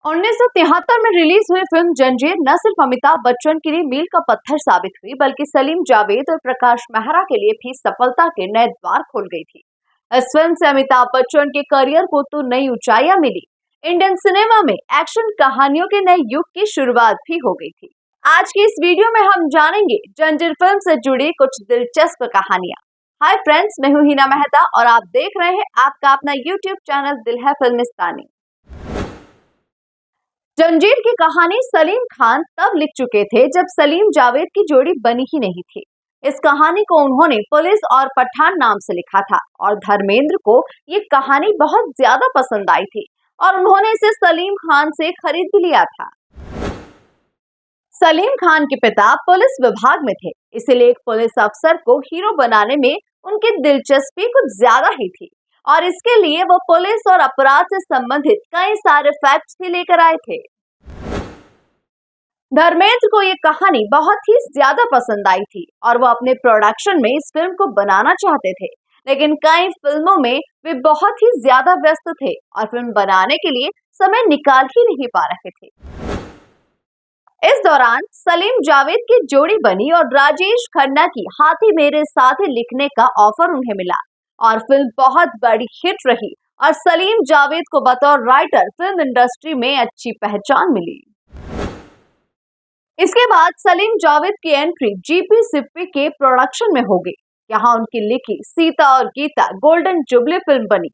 1973 में रिलीज हुई फिल्म जंजीर न सिर्फ अमिताभ बच्चन के लिए मील का पत्थर साबित हुई, बल्कि सलीम जावेद और प्रकाश मेहरा के लिए भी सफलता के नए द्वार खोल गई थी। इस फिल्म से अमिताभ बच्चन के करियर को तो नई ऊंचाइयां मिली, इंडियन सिनेमा में एक्शन कहानियों के नए युग की शुरुआत भी हो गई थी। आज की इस वीडियो में हम जानेंगे जंजीर फिल्म से जुड़ी कुछ दिलचस्प कहानियां। हाय फ्रेंड्स, मैं हूं हिना मेहता और आप देख रहे हैं आपका अपना यूट्यूब चैनल दिल है फिल्मिस्तानी। जंजीर की कहानी सलीम खान तब लिख चुके थे जब सलीम जावेद की जोड़ी बनी ही नहीं थी। इस कहानी को उन्होंने पुलिस और पठान नाम से लिखा था और धर्मेंद्र को ये कहानी बहुत ज्यादा पसंद आई थी और उन्होंने इसे सलीम खान से खरीद भी लिया था। सलीम खान के पिता पुलिस विभाग में थे, इसलिए एक पुलिस अफसर को हीरो बनाने में उनकी दिलचस्पी कुछ ज्यादा ही थी और इसके लिए वो पुलिस और अपराध से संबंधित कई सारे फैक्ट्स भी लेकर आए थे। धर्मेंद्र को ये कहानी बहुत ही ज्यादा पसंद आई थी और वो अपने प्रोडक्शन में इस फिल्म को बनाना चाहते थे, लेकिन कई फिल्मों में वे बहुत ही ज्यादा व्यस्त थे और फिल्म बनाने के लिए समय निकाल ही नहीं पा रहे थे। इस दौरान सलीम जावेद की जोड़ी बनी और राजेश खन्ना की हाथी मेरे साथ लिखने का ऑफर उन्हें मिला और फिल्म बहुत बड़ी हिट रही और सलीम जावेद को बतौर राइटर फिल्म इंडस्ट्री में अच्छी पहचान मिली। इसके बाद सलीम जावेद की एंट्री जीपी सिप्पी के प्रोडक्शन में हो गई। यहाँ उनकी लिखी सीता और गीता गोल्डन जुबली फिल्म बनी।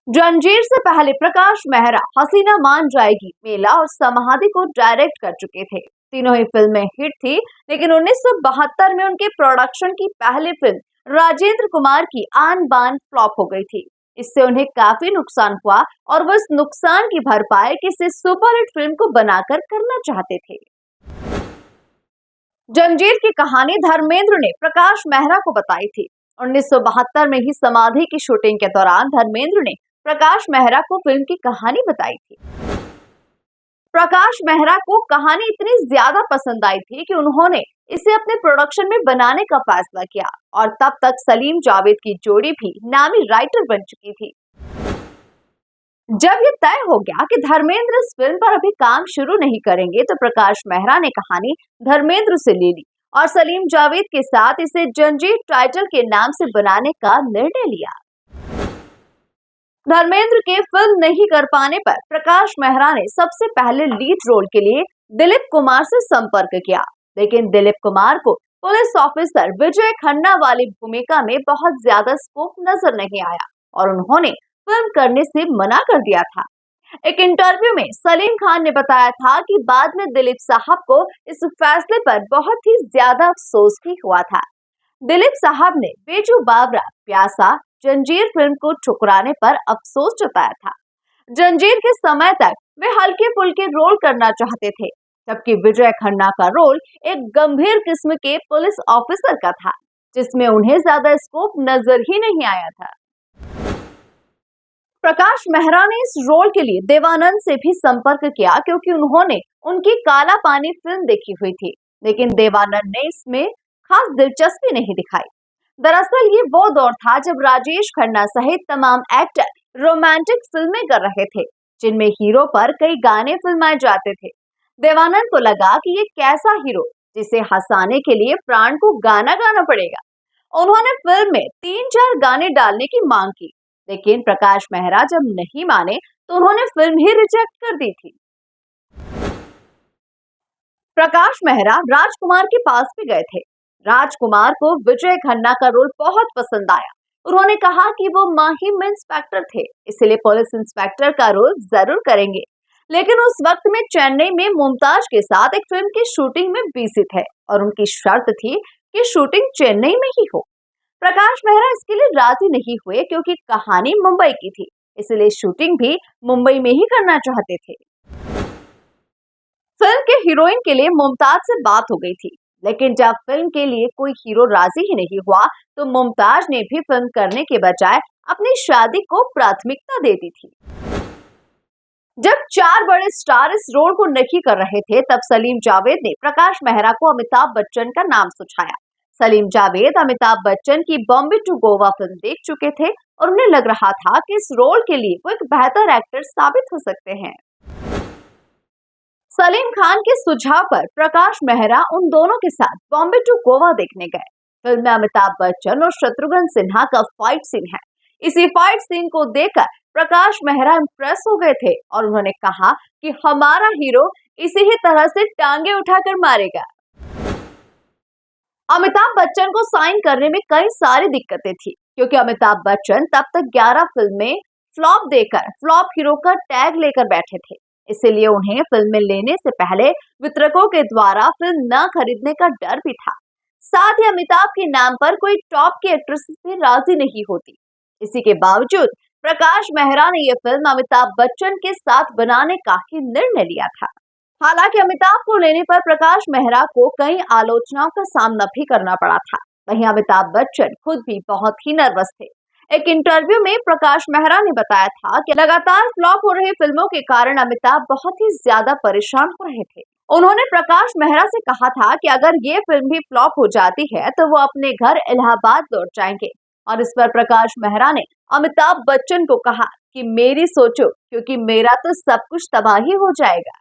जंजीर से पहले प्रकाश मेहरा हसीना मान जाएगी, मेला और समाधि को डायरेक्ट कर चुके थे। तीनों ही फिल्में हिट थी, लेकिन 1972 में उनके प्रोडक्शन की पहली फिल्म राजेंद्र कुमार की आन बान फ्लॉप हो गई थी। इससे उन्हें काफी नुकसान हुआ और वो इस नुकसान की भरपाई किसी सुपरहिट फिल्म को बनाकर करना चाहते थे। जंजीर की कहानी धर्मेंद्र ने प्रकाश मेहरा को बताई थी। 1972 में ही समाधि की शूटिंग के दौरान धर्मेंद्र ने प्रकाश मेहरा को फिल्म की कहानी बताई थी। प्रकाश मेहरा को कहानी इतनी ज्यादा पसंद आई थी कि उन्होंने इसे अपने प्रोडक्शन में बनाने का फैसला किया और तब तक सलीम जावेद की जोड़ी भी नामी राइटर बन चुकी थी। जब ये तय हो गया कि धर्मेंद्र इस फिल्म पर अभी काम शुरू नहीं करेंगे, तो प्रकाश मेहरा ने कहानी धर्मेंद्र से ले ली और सलीम जावेद के साथ इसे जंजीर टाइटल के नाम से बनाने का निर्णय लिया। धर्मेंद्र के फिल्म नहीं कर पाने पर प्रकाश मेहरा ने सबसे पहले लीड रोल के लिए दिलीप कुमार से संपर्क किया, लेकिन दिलीप कुमार को पुलिस ऑफिसर विजय खन्ना वाली भूमिका में बहुत ज्यादा स्कोप नजर नहीं आया और उन्होंने फिल्म करने से मना कर दिया था। एक इंटरव्यू में सलीम खान ने बताया था कि बाद में दिलीप साहब को इस फैसले पर बहुत ही ज्यादा अफसोस भी हुआ था। दिलीप साहब ने बेजू बावरा, प्यासा, जंजीर फिल्म को ठुकराने पर अफसोस जताया था। जंजीर के समय तक वे हल्के फुल्के रोल करना चाहते थे, जबकि विजय खन्ना का रोल एक गंभीर किस्म के पुलिस ऑफिसर का था, जिसमें उन्हें ज्यादा स्कोप नजर ही नहीं आया था। प्रकाश मेहरा ने इस रोल के लिए देवानंद से भी संपर्क किया, क्योंकि उन्होंने उनकी काला पानी फिल्म देखी हुई थी, लेकिन देवानंद ने इसमें खास दिलचस्पी नहीं दिखाई। दरअसल ये वो दौर था जब राजेश खन्ना सहित तमाम एक्टर रोमांटिक फिल्में कर रहे थे, जिनमें हीरो पर कई गाने फिल्माए जाते थे। देवानंद को लगा कि ये कैसा हीरो जिसे हंसाने के लिए प्राण को गाना गाना पड़ेगा। उन्होंने फिल्म में 3-4 गाने डालने की मांग की, लेकिन प्रकाश मेहरा जब नहीं माने तो उन्होंने फिल्म ही रिजेक्ट कर दी थी। प्रकाश मेहरा राजकुमार के पास भी गए थे। राजकुमार को विजय खन्ना का रोल बहुत पसंद आया। उन्होंने कहा कि वो माहिम इंस्पेक्टर थे, इसलिए पुलिस इंस्पेक्टर का रोल जरूर करेंगे, लेकिन उस वक्त में चेन्नई में मुमताज के साथ एक फिल्म की शूटिंग में बिजी थे और उनकी शर्त थी कि शूटिंग चेन्नई में ही हो। प्रकाश मेहरा इसके लिए राजी नहीं हुए, क्योंकि कहानी मुंबई की थी, इसलिए शूटिंग भी मुंबई में ही करना चाहते थे। फिल्म के हीरोइन के लिए मुमताज से बात हो गई थी, लेकिन जब फिल्म के लिए कोई हीरो राजी ही नहीं हुआ, तो मुमताज ने भी फिल्म करने के बजाय अपनी शादी को प्राथमिकता दे दी थी। जब 4 बड़े स्टार इस रोल को नहीं कर रहे थे, तब सलीम जावेद ने प्रकाश मेहरा को अमिताभ बच्चन का नाम सुझाया, सलीम जावेद अमिताभ बच्चन की बॉम्बे टू गोवा फिल्म देख चुके थे और उन्हें लग रहा था कि इस रोल के लिए वो एक बेहतर एक्टर साबित हो सकते हैं। सलीम खान के सुझाव पर प्रकाश मेहरा उन दोनों के साथ बॉम्बे टू गोवा देखने गए। फिल्म में अमिताभ बच्चन और शत्रुघ्न सिन्हा का फाइट सीन है। इसी फाइट सीन को देखकर प्रकाश मेहरा इम्प्रेस हो गए थे और उन्होंने कहा कि हमारा हीरो इसी ही तरह से टांगे उठाकर मारेगा। अमिताभ बच्चन को साइन करने में कई सारी दिक्कतें थी क्योंकि अमिताभ बच्चन तब तक 11 फिल्में फ्लॉप देकर फ्लॉप हीरो का टैग लेकर बैठे थे। इसीलिए उन्हें फिल्म में लेने से पहले वितरकों के द्वारा फिल्म न खरीदने का डर भी था। साथ ही अमिताभ के नाम पर कोई टॉप की एक्ट्रेस भी राजी नहीं होती। इसी के बावजूद प्रकाश मेहरा ने यह फिल्म अमिताभ बच्चन के साथ बनाने का ही निर्णय लिया था। हालांकि अमिताभ को लेने पर प्रकाश मेहरा को कई आलोचनाओं का सामना भी करना पड़ा था। वहीं अमिताभ बच्चन खुद भी बहुत ही नर्वस थे। एक इंटरव्यू में प्रकाश मेहरा ने बताया था कि लगातार फ्लॉप हो रही फिल्मों के कारण अमिताभ बहुत ही ज्यादा परेशान हो रहे थे। उन्होंने प्रकाश मेहरा से कहा था कि अगर ये फिल्म भी फ्लॉप हो जाती है तो वो अपने घर इलाहाबाद लौट जाएंगे। और इस पर प्रकाश मेहरा ने अमिताभ बच्चन को कहा कि मेरी सोचो, क्योंकि मेरा तो सब कुछ तबाह ही हो जाएगा।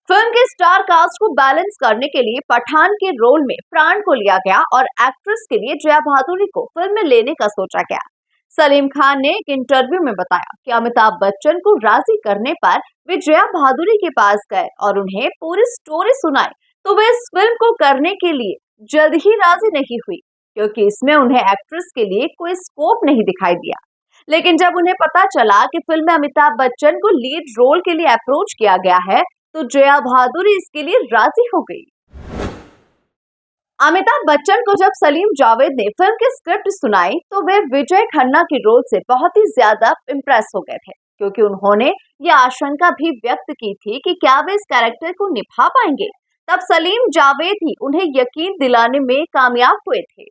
फिल्म के स्टार कास्ट को बैलेंस करने के लिए पठान के रोल में प्राण को लिया गया और एक्ट्रेस के लिए जया भादुरी को फिल्म में लेने का सोचा गया। सलीम खान ने एक इंटरव्यू में बताया कि अमिताभ बच्चन को राजी करने पर वे जया भादुरी के पास गए और उन्हें पूरी स्टोरी सुनाई, तो वे इस फिल्म को करने के लिए जल्द ही राजी नहीं हुई क्योंकि इसमें उन्हें एक्ट्रेस के लिए कोई स्कोप नहीं दिखाई दिया। लेकिन जब उन्हें पता चला कि फिल्म में अमिताभ बच्चन को लीड रोल के लिए अप्रोच किया गया है तो जया भादुरी इसके लिए राजी हो गई। अमिताभ बच्चन को जब सलीम जावेद ने फिल्म की स्क्रिप्ट सुनाई तो वे विजय खन्ना के रोल से बहुत ही ज्यादा इम्प्रेस हो गए थे क्योंकि उन्होंने ये आशंका भी व्यक्त की थी कि क्या वे इस कैरेक्टर को निभा पाएंगे। तब सलीम जावेद ही उन्हें यकीन दिलाने में कामयाब हुए थे।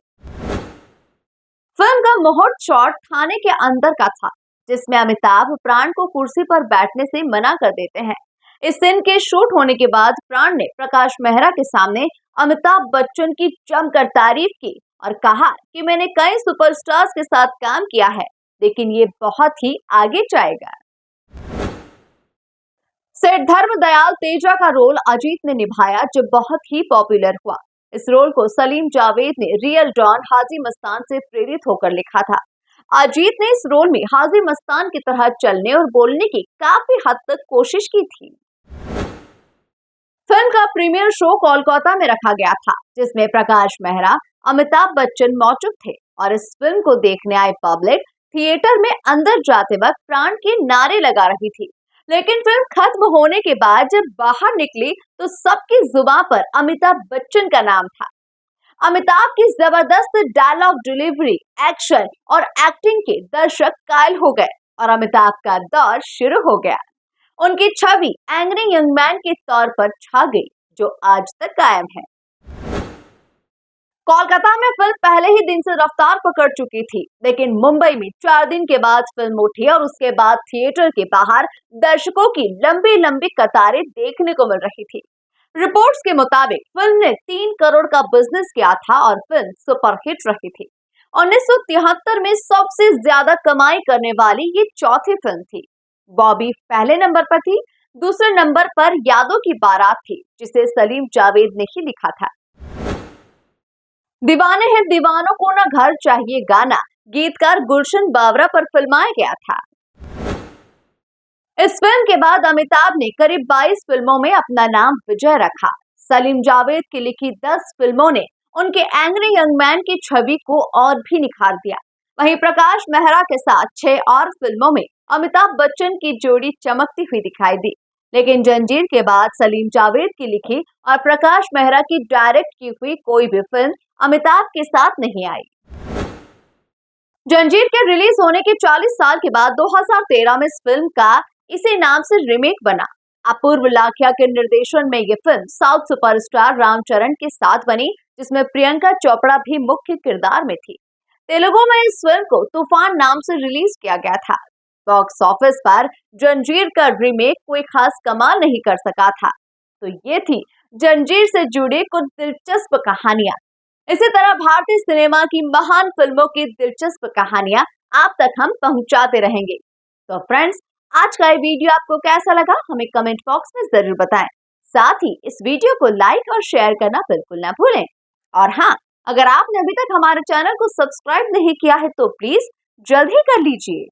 फिल्म का मुहूर्त शॉट थाने के अंदर का था जिसमें अमिताभ प्राण को कुर्सी पर बैठने से मना कर देते हैं। इस सीन के शूट होने के बाद प्राण ने प्रकाश मेहरा के सामने अमिताभ बच्चन की जमकर तारीफ की और कहा कि मैंने कई सुपरस्टार्स के साथ काम किया है लेकिन ये बहुत ही आगे जाएगा। सेठ धर्मदयाल तेजा का रोल अजीत ने निभाया जो बहुत ही पॉपुलर हुआ। इस रोल को सलीम जावेद ने रियल डॉन हाजी मस्तान से प्रेरित होकर लिखा था। अजीत ने इस रोल में हाजी मस्तान की तरह चलने और बोलने की काफी हद तक कोशिश की थी। फिल्म का प्रीमियर शो कोलकाता में रखा गया था जिसमें प्रकाश मेहरा, अमिताभ बच्चन मौजूद थे और इस फिल्म को देखने आए पब्लिक थिएटर में अंदर जाते वक्त प्राण के नारे लगा रही थी। लेकिन फिल्म खत्म होने के बाद जब बाहर निकली तो सबकी जुबान पर अमिताभ बच्चन का नाम था। अमिताभ की जबरदस्त डायलॉग डिलीवरी, एक्शन और एक्टिंग के दर्शक कायल हो गए और अमिताभ का दौर शुरू हो गया। उनकी छवि एंग्री यंग मैन के तौर पर छा गई जो आज तक कायम है। कोलकाता में फिल्म पहले ही दिन से रफ्तार पकड़ चुकी थी लेकिन मुंबई में 4 दिन के बाद फिल्म उठी और उसके बाद थिएटर के बाहर दर्शकों की लंबी लंबी कतारें देखने को मिल रही थी। रिपोर्ट्स के मुताबिक फिल्म ने 3 करोड़ का बिजनेस किया था और फिल्म सुपरहिट रही थी। 1973 में सबसे ज्यादा कमाई करने वाली ये चौथी फिल्म थी। बॉबी पहले नंबर पर थी, दूसरे नंबर पर यादों की बारात थी जिसे सलीम जावेद ने ही लिखा था। दीवाने हैं दीवानों को ना घर चाहिए गाना गीतकार गुलशन बावरा पर फिल्माया गया था। इस फिल्म के बाद अमिताभ ने करीब 22 फिल्मों में अपना नाम विजय रखा। सलीम जावेद की लिखी 10 फिल्मों ने उनके एंग्री यंग मैन की छवि को और भी निखार दिया। वहीं प्रकाश मेहरा के साथ 6 और फिल्मों में अमिताभ बच्चन की जोड़ी चमकती हुई दिखाई दी। लेकिन जंजीर के बाद सलीम जावेद की लिखी और प्रकाश मेहरा की डायरेक्ट की हुई कोई भी फिल्म अमिताभ के साथ नहीं आई। जंजीर के रिलीज होने के 40 साल के बाद 2013 में इस फिल्म का इसी नाम से रीमेक बना। अपूर्व लाखिया के निर्देशन में यह फिल्म साउथ सुपरस्टार रामचरण के साथ बनी जिसमें प्रियंका चोपड़ा भी मुख्य किरदार में थी। तेलुगु में इस फिल्म को तूफान नाम से रिलीज किया गया था। बॉक्स ऑफिस पर जंजीर का रीमेक कोई खास कमाल नहीं कर सका था। तो ये थी जंजीर से जुड़ी कुछ दिलचस्प कहानियां। इसी तरह भारतीय सिनेमा की महान फिल्मों की दिलचस्प कहानियां आप तक हम पहुंचाते रहेंगे। तो फ्रेंड्स, आज का ये वीडियो आपको कैसा लगा हमें कमेंट बॉक्स में जरूर बताएं। साथ ही इस वीडियो को लाइक और शेयर करना बिल्कुल ना भूलें। और हाँ, अगर आपने अभी तक हमारे चैनल को सब्सक्राइब नहीं किया है तो प्लीज जल्द ही कर लीजिए।